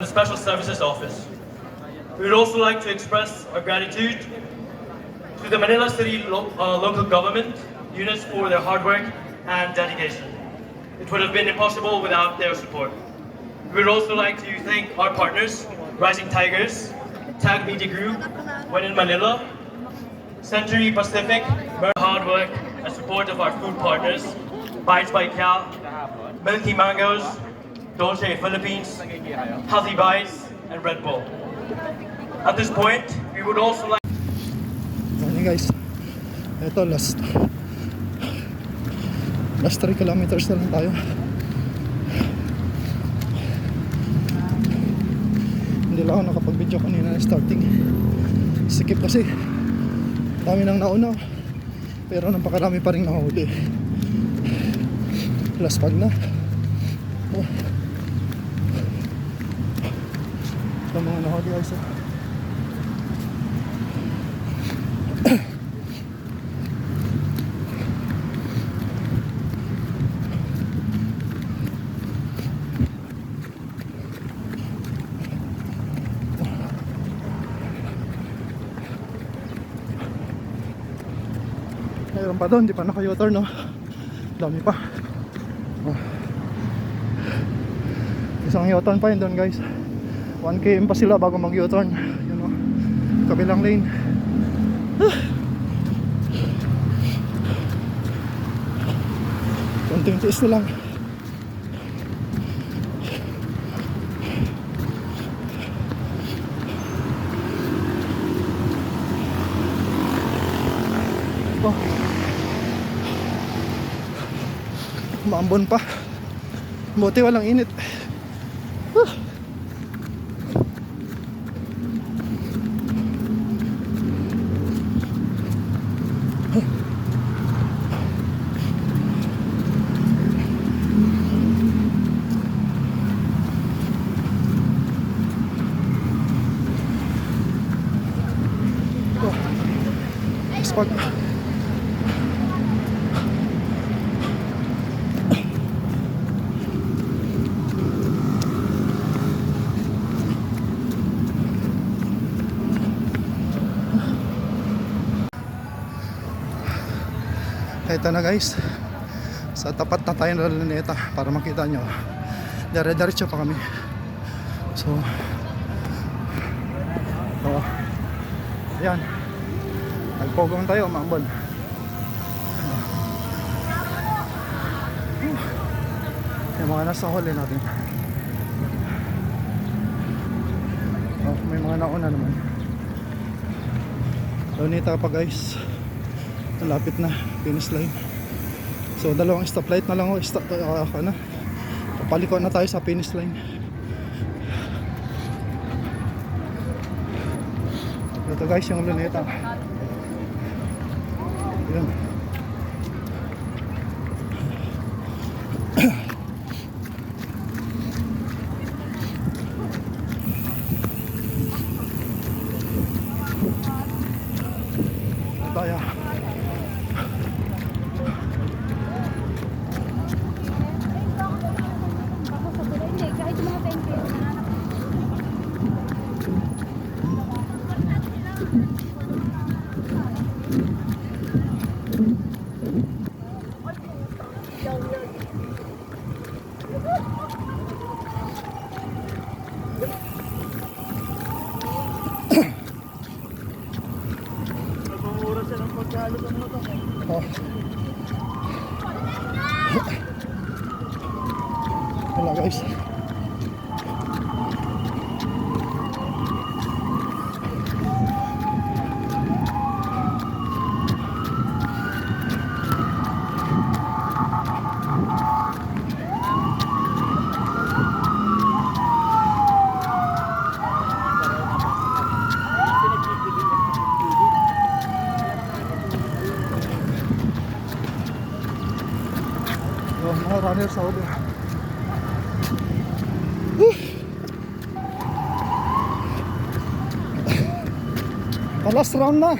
the Special Services Office. We would also like to express our gratitude to the Manila City local government units for their hard work and dedication. It would have been impossible without their support. We would also like to thank our partners, Rising Tigers, Tag Media Group, When in Manila, Century Pacific, for hard work and support of our food partners, Bites by Cal, Milky Mangoes, Dolce Philippines, Healthy Bites, and Red Bull. At this point, we would also like... Okay guys, ito last 3 kilometers na lang tayo. Hindi lang ako nakapag-video kanina na starting. Sikip kasi dami nang nauna, pero napakarami pa rin nakahuli. Last pag na. Ito mga nakahuli guys. Mayroon pa doon, di pa naka-U-turn, no? Dami pa. Isang U-turn pa yun doon guys. 1 km pa sila bago mag U-turn. Yun, no? Kabilang lane. Konting tiis na lang. Maambon pa. Buti walang init. Spot. Ito na guys, sa tapat na tayo ng Luneta para makita nyo. Dire-diretso pa kami. So yan, nagpogong tayo, maambon. Yung mga nasa huli natin. May mga nauna naman. Luneta pa guys, malapit na, finish line. So dalawang stoplight na lang, papaliko na tayo sa finish line. Ito guys yung Luneta. Yun. Tayo. Wala guys. Mga runner sa huli. Last round na.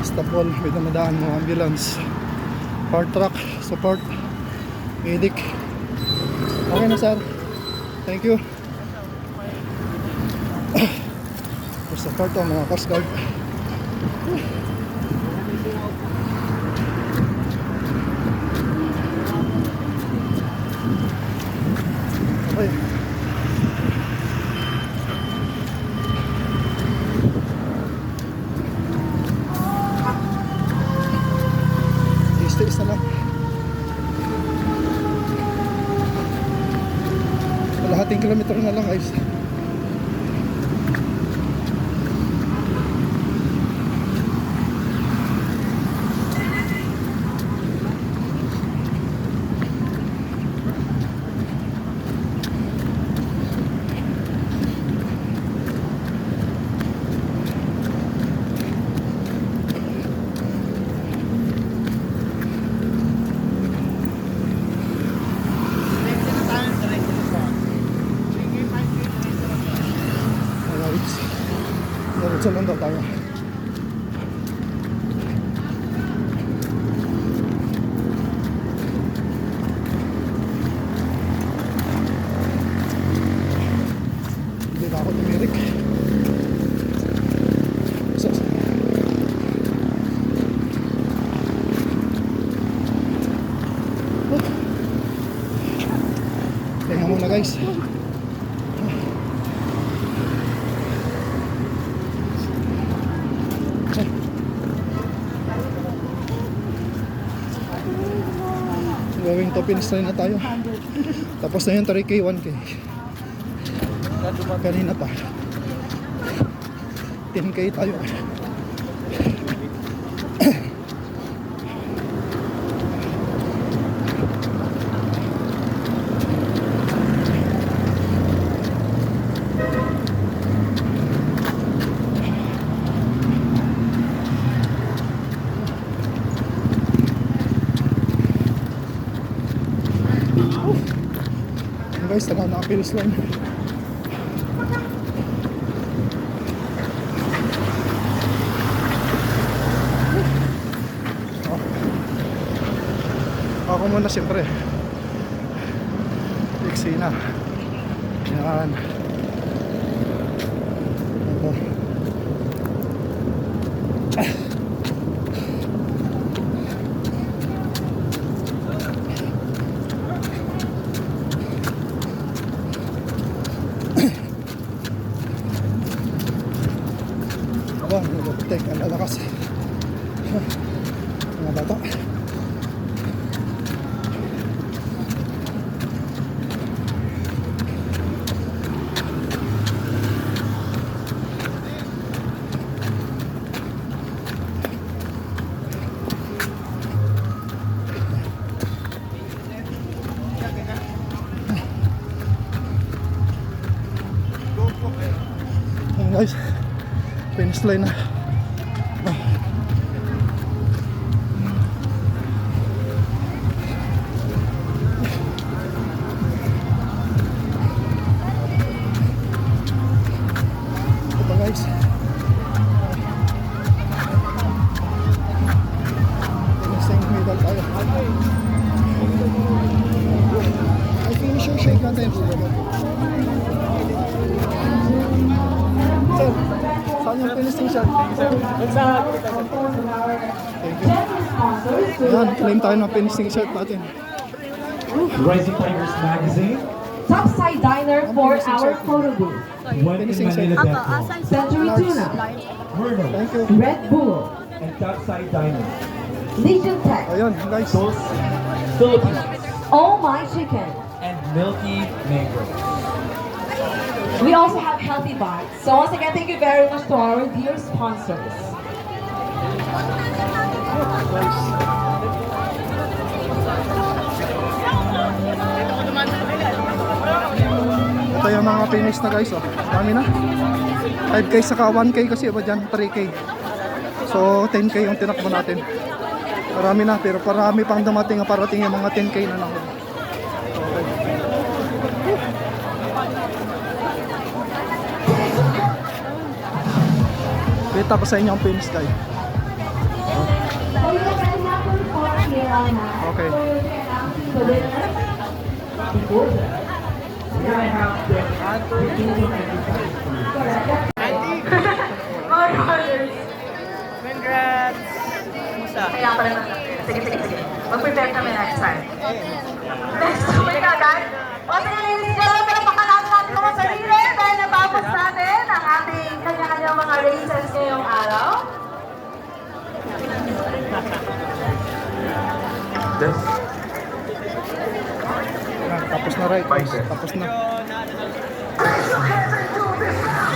Stop all, may dumadaan mga ambulance, fire truck, support, medic. Okay na sir. Thank you. First of all to mga Coast Guard. Okay. Isa lang. Kalahating kilometro na lang guys. Diretso lang daw tayo. Hindi na ako tumirik. Kaya muna guys. Going to finish line na tayo. Tapos na yung 3K, 1K. Kanina pa 10K tayo. Guys, tara na finish line. Ako muna siyempre. Iksi na. Yan. Ito. Aba, nagpapitek ang lalakas. Mga bata. Ayan guys, finish line na. Ito pa guys, finishing medal tayo. I finish your shake natin. Sir, saan yung finishing shot? Thank you. Ayan, claim tayo ng finishing shot natin. Rising Tigers Magazine, Topside Diner for our photo booth. one in Manila Depot, Century Tuna, Myrtle, Thank you. Red Bull, and Topside Diner. Legion Tech, Ayun, guys. Sauce, Philippines, Oh My Chicken. and Milky Mango. We also have Healthy Bites. So once again, thank you very much to our dear sponsors. Ito yung mga finish na guys, oh. Dami na. 5K saka 1K kasi iba dyan, 3K. So 10K yung tinakbo natin. Marami na, pero parami pang dumating, parating yung mga 10K na lang. Kita ko sa inyo ang finish guys. Okay. before that, we're gonna have the beginning exercise for you. Mga brothers. Kaya pala na. Sige. Mag-prepare kami next time. Next week agad. O sige, ladies and gentlemen, pinapakan natin mga sarili dahil natapos natin ang ating kanya-kanya mga races ngayong araw. Tapos na right. Tapos na. Raise your hands and do this now.